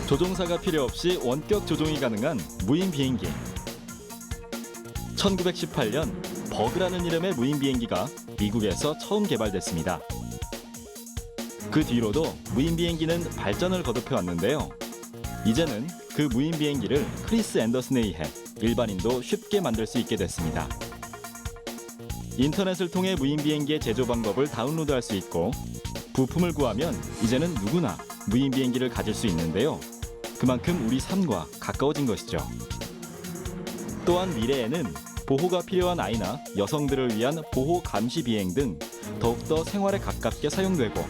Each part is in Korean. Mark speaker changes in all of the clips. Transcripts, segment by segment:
Speaker 1: 조종사가 필요 없이 원격 조종이 가능한 무인 비행기. 1918년 버그라는 이름의 무인 비행기가 미국에서 처음 개발됐습니다. 그 뒤로도 무인 비행기는 발전을 거듭해 왔는데요. 이제는 그 무인 비행기를 크리스 앤더슨에 의해 일반인도 쉽게 만들 수 있게 됐습니다. 인터넷을 통해 무인 비행기의 제조 방법을 다운로드할 수 있고 부품을 구하면 이제는 누구나 무인 비행기를 가질 수 있는데요. 그만큼 우리 삶과 가까워진 것이죠. 또한 미래에는 보호가 필요한 아이나 여성들을 위한 보호 감시 비행 등 더욱더 생활에 가깝게 사용되고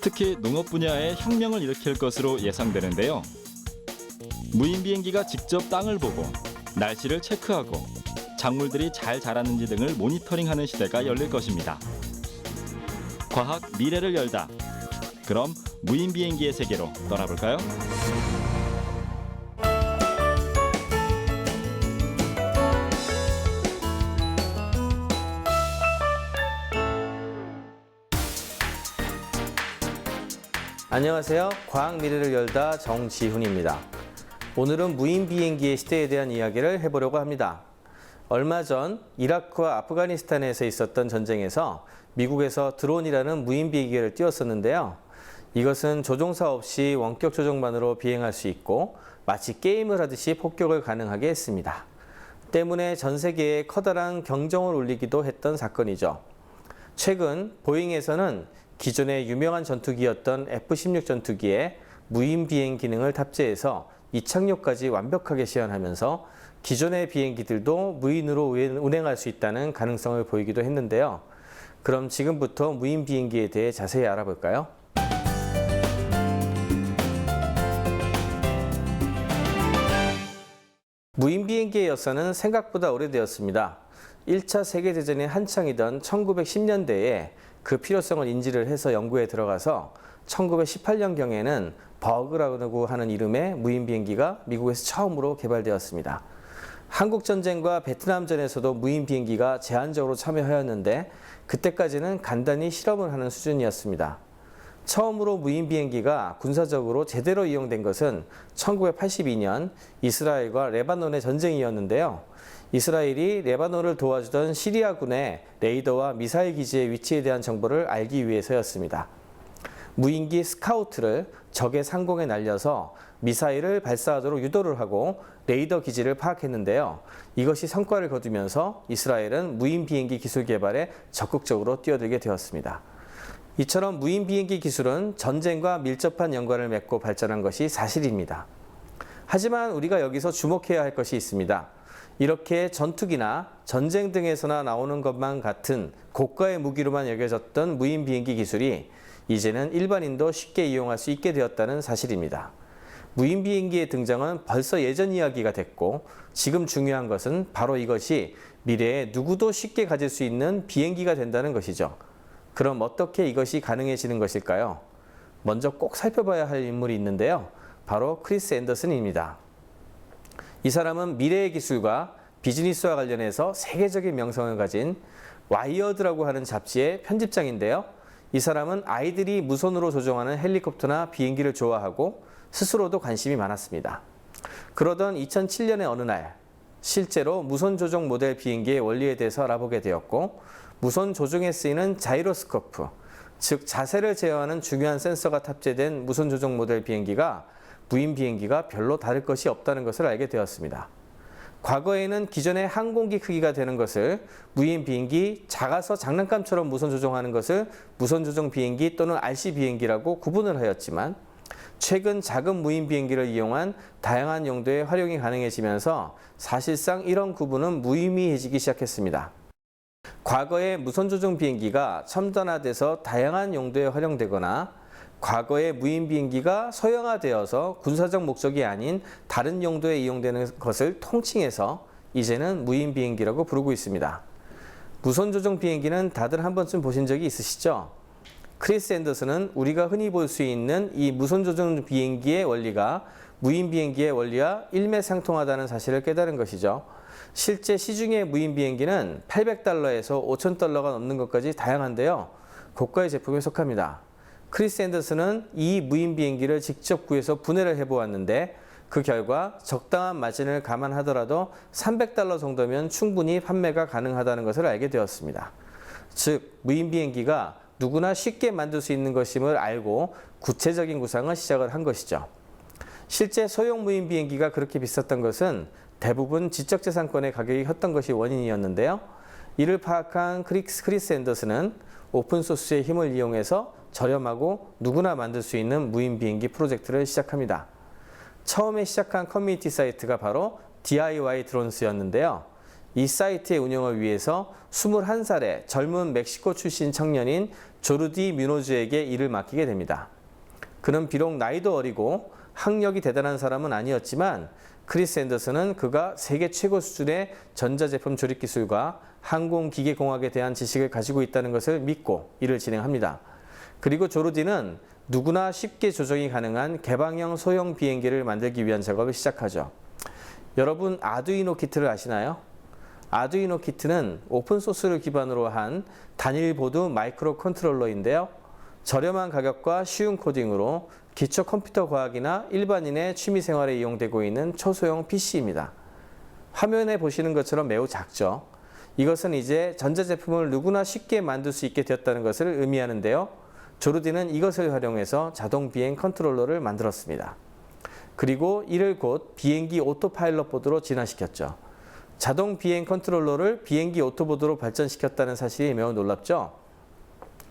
Speaker 1: 특히 농업 분야에 혁명을 일으킬 것으로 예상되는데요. 무인 비행기가 직접 땅을 보고 날씨를 체크하고 작물들이 잘 자라는지 등을 모니터링하는 시대가 열릴 것입니다. 과학 미래를 열다. 그럼 무인 비행기의 세계로 떠나볼까요?
Speaker 2: 안녕하세요. 과학 미래를 열다 정지훈입니다. 오늘은 무인 비행기의 시대에 대한 이야기를 해보려고 합니다. 얼마 전 이라크와 아프가니스탄에서 있었던 전쟁에서 미국에서 드론이라는 무인 비행기를 띄웠었는데요. 이것은 조종사 없이 원격 조종만으로 비행할 수 있고 마치 게임을 하듯이 폭격을 가능하게 했습니다. 때문에 전 세계에 커다란 경종을 울리기도 했던 사건이죠. 최근 보잉에서는 기존의 유명한 전투기였던 F-16 전투기에 무인 비행 기능을 탑재해서 이착륙까지 완벽하게 시연하면서 기존의 비행기들도 무인으로 운행할 수 있다는 가능성을 보이기도 했는데요. 그럼 지금부터 무인 비행기에 대해 자세히 알아볼까요? 무인 비행기의 역사는 생각보다 오래되었습니다. 1차 세계대전이 한창이던 1910년대에 그 필요성을 인지를 해서 연구에 들어가서 1918년경에는 버그라고 하는 이름의 무인 비행기가 미국에서 처음으로 개발되었습니다. 한국전쟁과 베트남전에서도 무인 비행기가 제한적으로 참여하였는데 그때까지는 간단히 실험을 하는 수준이었습니다. 처음으로 무인 비행기가 군사적으로 제대로 이용된 것은 1982년 이스라엘과 레바논의 전쟁이었는데요. 이스라엘이 레바논을 도와주던 시리아군의 레이더와 미사일 기지의 위치에 대한 정보를 알기 위해서였습니다. 무인기 스카우트를 적의 상공에 날려서 미사일을 발사하도록 유도를 하고 레이더 기지를 파악했는데요. 이것이 성과를 거두면서 이스라엘은 무인 비행기 기술 개발에 적극적으로 뛰어들게 되었습니다. 이처럼 무인 비행기 기술은 전쟁과 밀접한 연관을 맺고 발전한 것이 사실입니다. 하지만 우리가 여기서 주목해야 할 것이 있습니다. 이렇게 전투기나 전쟁 등에서나 나오는 것만 같은 고가의 무기로만 여겨졌던 무인 비행기 기술이 이제는 일반인도 쉽게 이용할 수 있게 되었다는 사실입니다. 무인 비행기의 등장은 벌써 예전 이야기가 됐고 지금 중요한 것은 바로 이것이 미래에 누구도 쉽게 가질 수 있는 비행기가 된다는 것이죠. 그럼 어떻게 이것이 가능해지는 것일까요? 먼저 꼭 살펴봐야 할 인물이 있는데요. 바로 크리스 앤더슨입니다. 이 사람은 미래의 기술과 비즈니스와 관련해서 세계적인 명성을 가진 와이어드라고 하는 잡지의 편집장인데요. 이 사람은 아이들이 무선으로 조종하는 헬리콥터나 비행기를 좋아하고 스스로도 관심이 많았습니다. 그러던 2007년의 어느 날 실제로 무선 조종 모델 비행기의 원리에 대해서 알아보게 되었고 무선 조종에 쓰이는 자이로스코프, 즉 자세를 제어하는 중요한 센서가 탑재된 무선 조종 모델 비행기가 무인 비행기가 별로 다를 것이 없다는 것을 알게 되었습니다. 과거에는 기존의 항공기 크기가 되는 것을 무인 비행기, 작아서 장난감처럼 무선 조종하는 것을 무선 조종 비행기 또는 RC 비행기라고 구분을 하였지만 최근 작은 무인 비행기를 이용한 다양한 용도의 활용이 가능해지면서 사실상 이런 구분은 무의미해지기 시작했습니다. 과거에 무선 조종 비행기가 첨단화돼서 다양한 용도에 활용되거나 과거의 무인 비행기가 소형화되어서 군사적 목적이 아닌 다른 용도에 이용되는 것을 통칭해서 이제는 무인 비행기라고 부르고 있습니다. 무선 조종 비행기는 다들 한 번쯤 보신 적이 있으시죠? 크리스 앤더슨은 우리가 흔히 볼 수 있는 이 무선 조종 비행기의 원리가 무인 비행기의 원리와 일맥상통하다는 사실을 깨달은 것이죠. 실제 시중의 무인 비행기는 $800에서 $5,000가 넘는 것까지 다양한데요. 고가의 제품에 속합니다. 크리스 앤더슨은 이 무인 비행기를 직접 구해서 분해를 해보았는데 그 결과 적당한 마진을 감안하더라도 $300 정도면 충분히 판매가 가능하다는 것을 알게 되었습니다. 즉, 무인 비행기가 누구나 쉽게 만들 수 있는 것임을 알고 구체적인 구상을 시작을 한 것이죠. 실제 소형 무인 비행기가 그렇게 비쌌던 것은 대부분 지적재산권의 가격이 컸던 것이 원인이었는데요. 이를 파악한 크리스 앤더슨은 오픈소스의 힘을 이용해서 저렴하고 누구나 만들 수 있는 무인 비행기 프로젝트를 시작합니다. 처음에 시작한 커뮤니티 사이트가 바로 DIY 드론스였는데요. 이 사이트의 운영을 위해서 21살의 젊은 멕시코 출신 청년인 조르디 뮤노즈에게 일을 맡기게 됩니다. 그는 비록 나이도 어리고 학력이 대단한 사람은 아니었지만 크리스 앤더슨은 그가 세계 최고 수준의 전자제품 조립 기술과 항공기계공학에 대한 지식을 가지고 있다는 것을 믿고 일을 진행합니다. 그리고 조르디는 누구나 쉽게 조정이 가능한 개방형 소형 비행기를 만들기 위한 작업을 시작하죠. 여러분, 아두이노 키트를 아시나요? 아두이노 키트는 오픈소스를 기반으로 한 단일 보드 마이크로 컨트롤러인데요. 저렴한 가격과 쉬운 코딩으로 기초 컴퓨터 과학이나 일반인의 취미 생활에 이용되고 있는 초소형 PC입니다. 화면에 보시는 것처럼 매우 작죠. 이것은 이제 전자제품을 누구나 쉽게 만들 수 있게 되었다는 것을 의미하는데요. 조르디는 이것을 활용해서 자동 비행 컨트롤러를 만들었습니다. 그리고 이를 곧 비행기 오토파일럿 보드로 진화시켰죠. 자동 비행 컨트롤러를 비행기 오토보드로 발전시켰다는 사실이 매우 놀랍죠.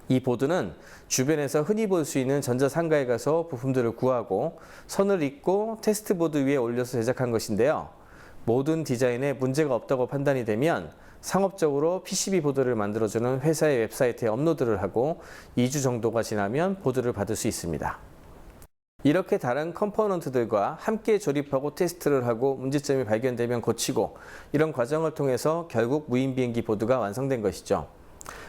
Speaker 2: 이 보드는 주변에서 흔히 볼 수 있는 전자상가에 가서 부품들을 구하고 선을 잇고 테스트 보드 위에 올려서 제작한 것인데요. 모든 디자인에 문제가 없다고 판단이 되면 상업적으로 PCB 보드를 만들어주는 회사의 웹사이트에 업로드를 하고 2주 정도가 지나면 보드를 받을 수 있습니다. 이렇게 다른 컴포넌트들과 함께 조립하고 테스트를 하고 문제점이 발견되면 고치고 이런 과정을 통해서 결국 무인 비행기 보드가 완성된 것이죠.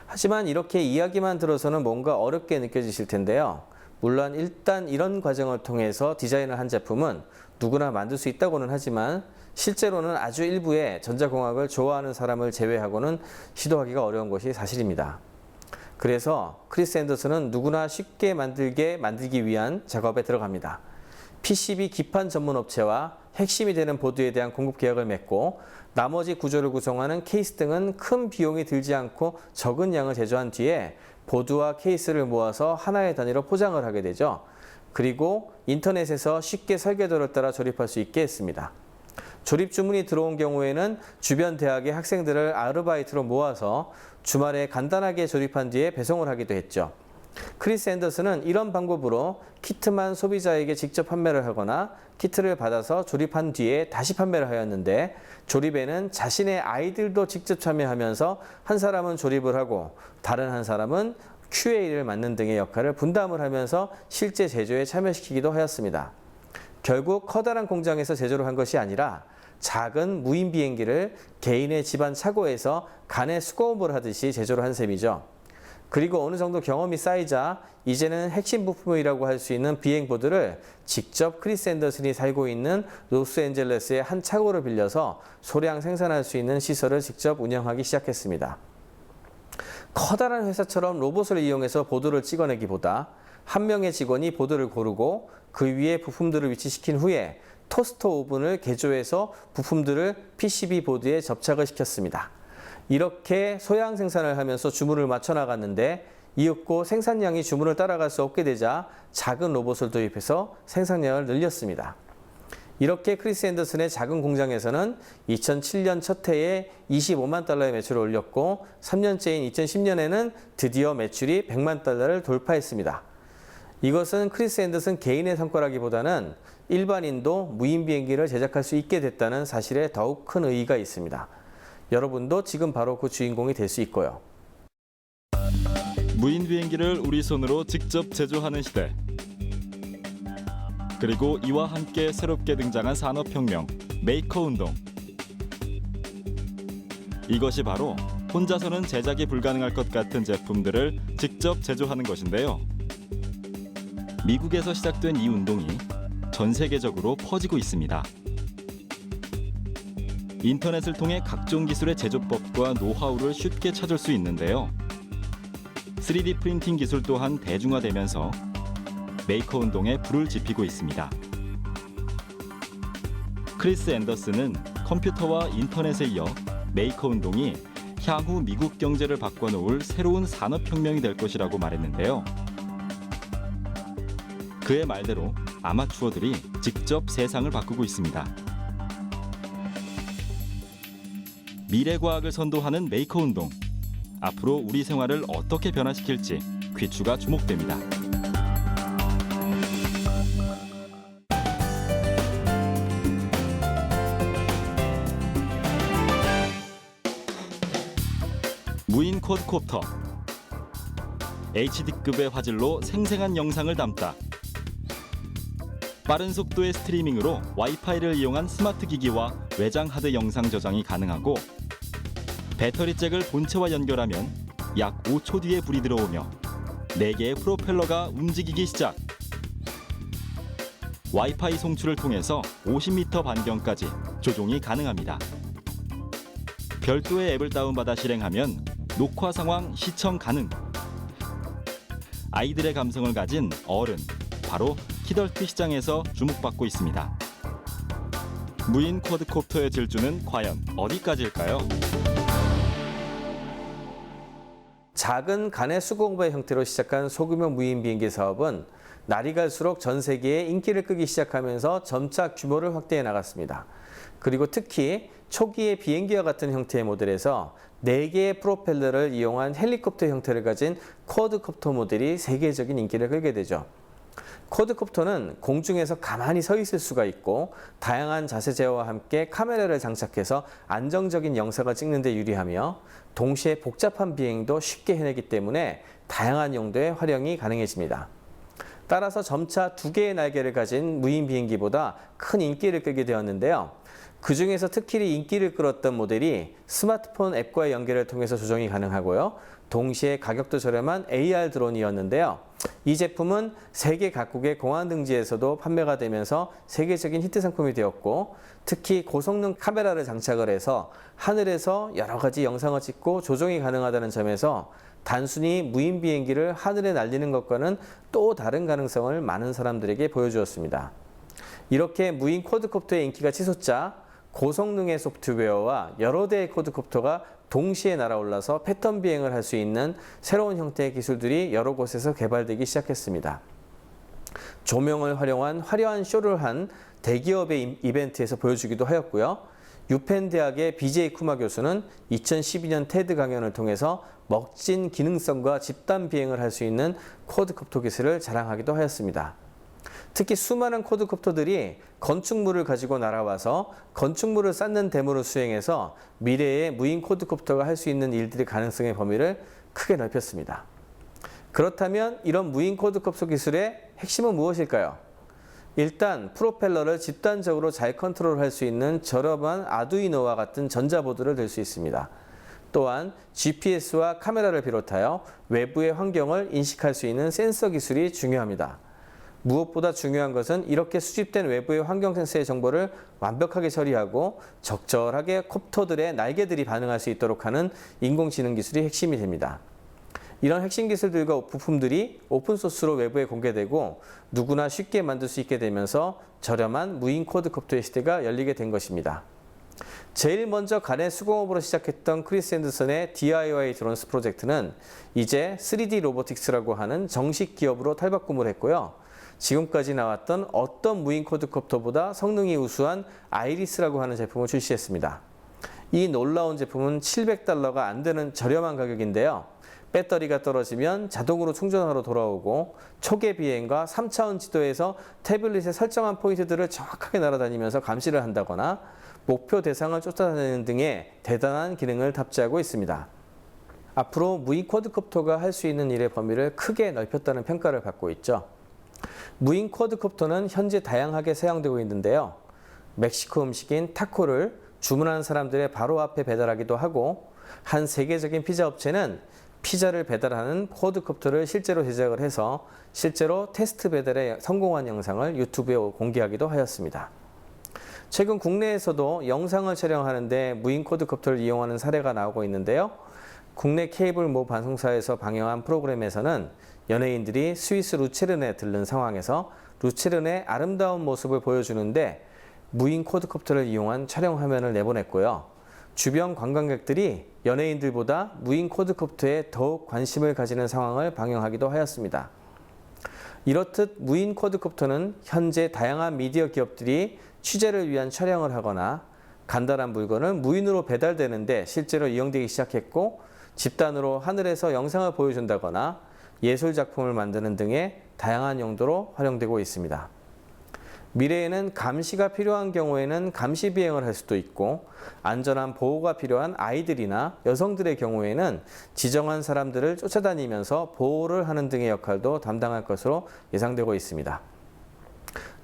Speaker 2: 하지만 이렇게 이야기만 들어서는 뭔가 어렵게 느껴지실 텐데요. 물론 일단 이런 과정을 통해서 디자인을 한 제품은 누구나 만들 수 있다고는 하지만 실제로는 아주 일부의 전자공학을 좋아하는 사람을 제외하고는 시도하기가 어려운 것이 사실입니다. 그래서 크리스 앤더슨은 누구나 쉽게 만들기 위한 작업에 들어갑니다. PCB 기판 전문 업체와 핵심이 되는 보드에 대한 공급 계약을 맺고 나머지 구조를 구성하는 케이스 등은 큰 비용이 들지 않고 적은 양을 제조한 뒤에 보드와 케이스를 모아서 하나의 단위로 포장을 하게 되죠. 그리고 인터넷에서 쉽게 설계도를 따라 조립할 수 있게 했습니다. 조립 주문이 들어온 경우에는 주변 대학의 학생들을 아르바이트로 모아서 주말에 간단하게 조립한 뒤에 배송을 하기도 했죠. 크리스 앤더슨은 이런 방법으로 키트만 소비자에게 직접 판매를 하거나 키트를 받아서 조립한 뒤에 다시 판매를 하였는데 조립에는 자신의 아이들도 직접 참여하면서 한 사람은 조립을 하고 다른 한 사람은 QA를 맡는 등의 역할을 분담을 하면서 실제 제조에 참여시키기도 하였습니다. 결국 커다란 공장에서 제조를 한 것이 아니라 작은 무인 비행기를 개인의 집안 차고에서 간에 수거업을 하듯이 제조를 한 셈이죠. 그리고 어느 정도 경험이 쌓이자 이제는 핵심 부품이라고 할 수 있는 비행보드를 직접 크리스 앤더슨이 살고 있는 로스앤젤레스의 한 차고를 빌려서 소량 생산할 수 있는 시설을 직접 운영하기 시작했습니다. 커다란 회사처럼 로봇을 이용해서 보드를 찍어내기보다 한 명의 직원이 보드를 고르고 그 위에 부품들을 위치시킨 후에 토스터 오븐을 개조해서 부품들을 PCB 보드에 접착을 시켰습니다. 이렇게 소량 생산을 하면서 주문을 맞춰 나갔는데 이윽고 생산량이 주문을 따라갈 수 없게 되자 작은 로봇을 도입해서 생산량을 늘렸습니다. 이렇게 크리스 앤더슨의 작은 공장에서는 2007년 첫 해에 $25만 매출을 올렸고 3년째인 2010년에는 드디어 매출이 $100만 돌파했습니다. 이것은 크리스 앤더슨 개인의 성과라기보다는 일반인도 무인 비행기를 제작할 수 있게 됐다는 사실에 더욱 큰 의의가 있습니다. 여러분도 지금 바로 그 주인공이 될 수 있고요.
Speaker 1: 무인 비행기를 우리 손으로 직접 제조하는 시대. 그리고 이와 함께 새롭게 등장한 산업혁명, 메이커 운동. 이것이 바로 혼자서는 제작이 불가능할 것 같은 제품들을 직접 제조하는 것인데요. 미국에서 시작된 이 운동이 전 세계적으로 퍼지고 있습니다. 인터넷을 통해 각종 기술의 제조법과 노하우를 쉽게 찾을 수 있는데요. 3D 프린팅 기술 또한 대중화되면서 메이커 운동에 불을 지피고 있습니다. 크리스 앤더슨은 컴퓨터와 인터넷에 이어 메이커 운동이 향후 미국 경제를 바꿔놓을 새로운 산업혁명이 될 것이라고 말했는데요. 그의 말대로 아마추어들이 직접 세상을 바꾸고 있습니다. 미래과학을 선도하는 메이커 운동. 앞으로 우리 생활을 어떻게 변화시킬지 귀추가 주목됩니다. 무인 쿼드코프터. HD급의 화질로 생생한 영상을 담다. 빠른 속도의 스트리밍으로 와이파이를 이용한 스마트 기기와 외장 하드 영상 저장이 가능하고 배터리 잭을 본체와 연결하면 약 5초 뒤에 불이 들어오며 4개의 프로펠러가 움직이기 시작. 와이파이 송출을 통해서 50m 반경까지 조종이 가능합니다. 별도의 앱을 다운받아 실행하면 녹화 상황 시청 가능. 아이들의 감성을 가진 어른, 바로 키덜트 시장에서 주목받고 있습니다. 무인 쿼드코프터의 질주는 과연 어디까지일까요?
Speaker 2: 작은 간의 수공업의 형태로 시작한 소규모 무인 비행기 사업은 날이 갈수록 전 세계에 인기를 끄기 시작하면서 점차 규모를 확대해 나갔습니다. 그리고 특히 초기의 비행기와 같은 형태의 모델에서 4개의 프로펠러를 이용한 헬리콥터 형태를 가진 쿼드코프터 모델이 세계적인 인기를 끌게 되죠. 쿼드코프터는 공중에서 가만히 서 있을 수가 있고 다양한 자세 제어와 함께 카메라를 장착해서 안정적인 영상을 찍는 데 유리하며 동시에 복잡한 비행도 쉽게 해내기 때문에 다양한 용도의 활용이 가능해집니다. 따라서 점차 2개의 날개를 가진 무인 비행기보다 큰 인기를 끌게 되었는데요. 그 중에서 특히 인기를 끌었던 모델이 스마트폰 앱과의 연결을 통해서 조정이 가능하고요. 동시에 가격도 저렴한 AR 드론이었는데요. 이 제품은 세계 각국의 공항 등지에서도 판매가 되면서 세계적인 히트 상품이 되었고 특히 고성능 카메라를 장착을 해서 하늘에서 여러 가지 영상을 찍고 조종이 가능하다는 점에서 단순히 무인 비행기를 하늘에 날리는 것과는 또 다른 가능성을 많은 사람들에게 보여주었습니다. 이렇게 무인 쿼드코프터의 인기가 치솟자 고성능의 소프트웨어와 여러 대의 쿼드코프터가 동시에 날아올라서 패턴 비행을 할 수 있는 새로운 형태의 기술들이 여러 곳에서 개발되기 시작했습니다. 조명을 활용한 화려한 쇼를 한 대기업의 이벤트에서 보여주기도 하였고요. 유펜 대학의 BJ 쿠마 교수는 2012년 테드 강연을 통해서 멋진 기능성과 집단 비행을 할 수 있는 쿼드코프터 기술을 자랑하기도 하였습니다. 특히 수많은 쿼드코프터들이 건축물을 가지고 날아와서 건축물을 쌓는 데모를 수행해서 미래의 무인 쿼드코프터가 할 수 있는 일들의 가능성의 범위를 크게 넓혔습니다. 그렇다면 이런 무인 쿼드코프터 기술의 핵심은 무엇일까요? 일단 프로펠러를 집단적으로 잘 컨트롤할 수 있는 저렴한 아두이노와 같은 전자보드를 들 수 있습니다. 또한 GPS와 카메라를 비롯하여 외부의 환경을 인식할 수 있는 센서 기술이 중요합니다. 무엇보다 중요한 것은 이렇게 수집된 외부의 환경 센서의 정보를 완벽하게 처리하고 적절하게 콥터들의 날개들이 반응할 수 있도록 하는 인공지능 기술이 핵심이 됩니다. 이런 핵심 기술들과 부품들이 오픈소스로 외부에 공개되고 누구나 쉽게 만들 수 있게 되면서 저렴한 무인 쿼드코프터의 시대가 열리게 된 것입니다. 제일 먼저 간의 수공업으로 시작했던 크리스 앤더슨의 DIY 드론스 프로젝트는 이제 3D 로보틱스라고 하는 정식 기업으로 탈바꿈을 했고요. 지금까지 나왔던 어떤 무인 쿼드코프터보다 성능이 우수한 아이리스라고 하는 제품을 출시했습니다. 이 놀라운 제품은 $700가 안 되는 저렴한 가격인데요. 배터리가 떨어지면 자동으로 충전하러 돌아오고 초계 비행과 3차원 지도에서 태블릿에 설정한 포인트들을 정확하게 날아다니면서 감시를 한다거나 목표 대상을 쫓아다니는 등의 대단한 기능을 탑재하고 있습니다. 앞으로 무인 쿼드코프터가 할 수 있는 일의 범위를 크게 넓혔다는 평가를 받고 있죠. 무인 쿼드코프터는 현재 다양하게 사용되고 있는데요. 멕시코 음식인 타코를 주문한 사람들의 바로 앞에 배달하기도 하고 한 세계적인 피자 업체는 피자를 배달하는 쿼드코프터를 실제로 제작을 해서 실제로 테스트 배달에 성공한 영상을 유튜브에 공개하기도 하였습니다. 최근 국내에서도 영상을 촬영하는데 무인 쿼드코프터를 이용하는 사례가 나오고 있는데요. 국내 케이블 모 방송사에서 방영한 프로그램에서는 연예인들이 스위스 루체른에 들른 상황에서 루체른의 아름다운 모습을 보여주는데 무인 쿼드코프터를 이용한 촬영 화면을 내보냈고요. 주변 관광객들이 연예인들보다 무인 쿼드코프터에 더욱 관심을 가지는 상황을 방영하기도 하였습니다. 이렇듯 무인 쿼드코프터는 현재 다양한 미디어 기업들이 취재를 위한 촬영을 하거나 간단한 물건을 무인으로 배달되는데 실제로 이용되기 시작했고, 집단으로 하늘에서 영상을 보여준다거나 예술 작품을 만드는 등의 다양한 용도로 활용되고 있습니다. 미래에는 감시가 필요한 경우에는 감시 비행을 할 수도 있고, 안전한 보호가 필요한 아이들이나 여성들의 경우에는 지정한 사람들을 쫓아다니면서 보호를 하는 등의 역할도 담당할 것으로 예상되고 있습니다.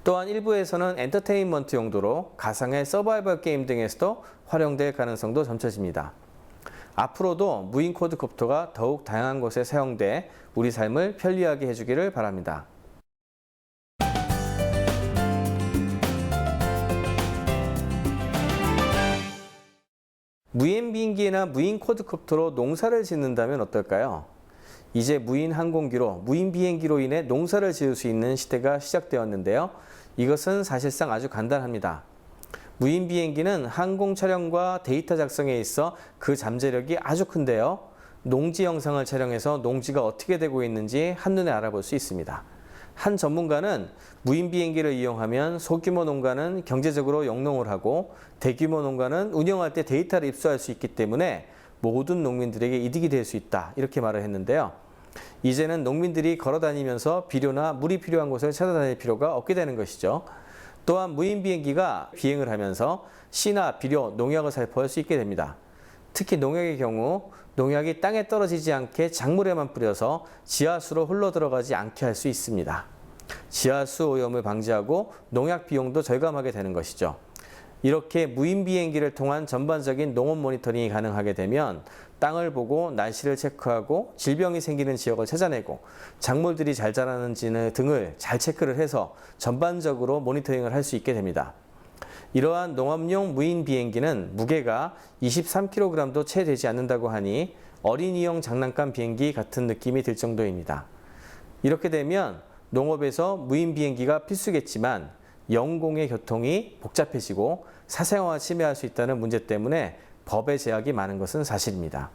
Speaker 2: 또한 일부에서는 엔터테인먼트 용도로 가상의 서바이벌 게임 등에서도 활용될 가능성도 점쳐집니다. 앞으로도 무인 쿼드코프터가 더욱 다양한 곳에 사용돼 우리 삶을 편리하게 해주기를 바랍니다. 무인 비행기나 무인 쿼드코프터로 농사를 짓는다면 어떨까요? 이제 무인 항공기로, 무인 비행기로 인해 농사를 지을 수 있는 시대가 시작되었는데요. 이것은 사실상 아주 간단합니다. 무인 비행기는 항공 촬영과 데이터 작성에 있어 그 잠재력이 아주 큰데요. 농지 영상을 촬영해서 농지가 어떻게 되고 있는지 한눈에 알아볼 수 있습니다. 한 전문가는 무인 비행기를 이용하면 소규모 농가는 경제적으로 영농을 하고 대규모 농가는 운영할 때 데이터를 입수할 수 있기 때문에 모든 농민들에게 이득이 될 수 있다, 이렇게 말을 했는데요. 이제는 농민들이 걸어다니면서 비료나 물이 필요한 곳을 찾아다닐 필요가 없게 되는 것이죠. 또한 무인 비행기가 비행을 하면서 씨나 비료, 농약을 살포할 수 있게 됩니다. 특히 농약의 경우 농약이 땅에 떨어지지 않게 작물에만 뿌려서 지하수로 흘러들어가지 않게 할 수 있습니다. 지하수 오염을 방지하고 농약 비용도 절감하게 되는 것이죠. 이렇게 무인 비행기를 통한 전반적인 농업 모니터링이 가능하게 되면 땅을 보고 날씨를 체크하고 질병이 생기는 지역을 찾아내고 작물들이 잘 자라는지 등을 잘 체크를 해서 전반적으로 모니터링을 할 수 있게 됩니다. 이러한 농업용 무인 비행기는 무게가 23kg도 채 되지 않는다고 하니 어린이용 장난감 비행기 같은 느낌이 들 정도입니다. 이렇게 되면 농업에서 무인 비행기가 필수겠지만 영공의 교통이 복잡해지고 사생활을 침해할 수 있다는 문제 때문에 법의 제약이 많은 것은 사실입니다.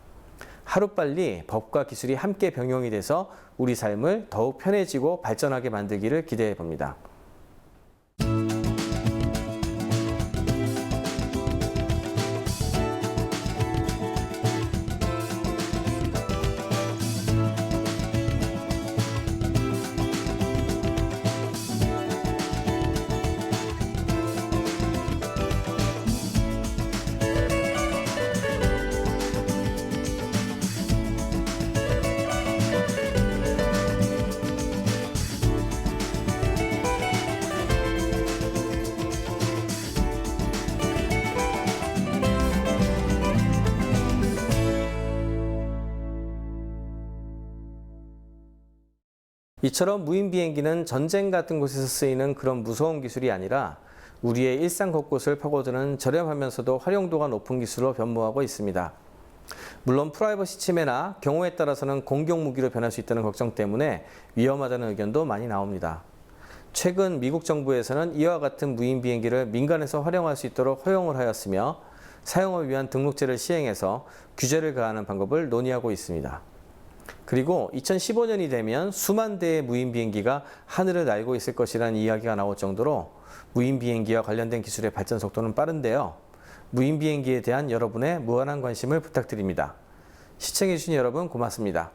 Speaker 2: 하루빨리 법과 기술이 함께 병용이 돼서 우리 삶을 더욱 편해지고 발전하게 만들기를 기대해 봅니다. 이처럼 무인 비행기는 전쟁 같은 곳에서 쓰이는 그런 무서운 기술이 아니라 우리의 일상 곳곳을 파고드는 저렴하면서도 활용도가 높은 기술로 변모하고 있습니다. 물론 프라이버시 침해나 경우에 따라서는 공격 무기로 변할 수 있다는 걱정 때문에 위험하다는 의견도 많이 나옵니다. 최근 미국 정부에서는 이와 같은 무인 비행기를 민간에서 활용할 수 있도록 허용을 하였으며 사용을 위한 등록제를 시행해서 규제를 가하는 방법을 논의하고 있습니다. 그리고 2015년이 되면 수만 대의 무인 비행기가 하늘을 날고 있을 것이라는 이야기가 나올 정도로 무인 비행기와 관련된 기술의 발전 속도는 빠른데요. 무인 비행기에 대한 여러분의 무한한 관심을 부탁드립니다. 시청해주신 여러분 고맙습니다.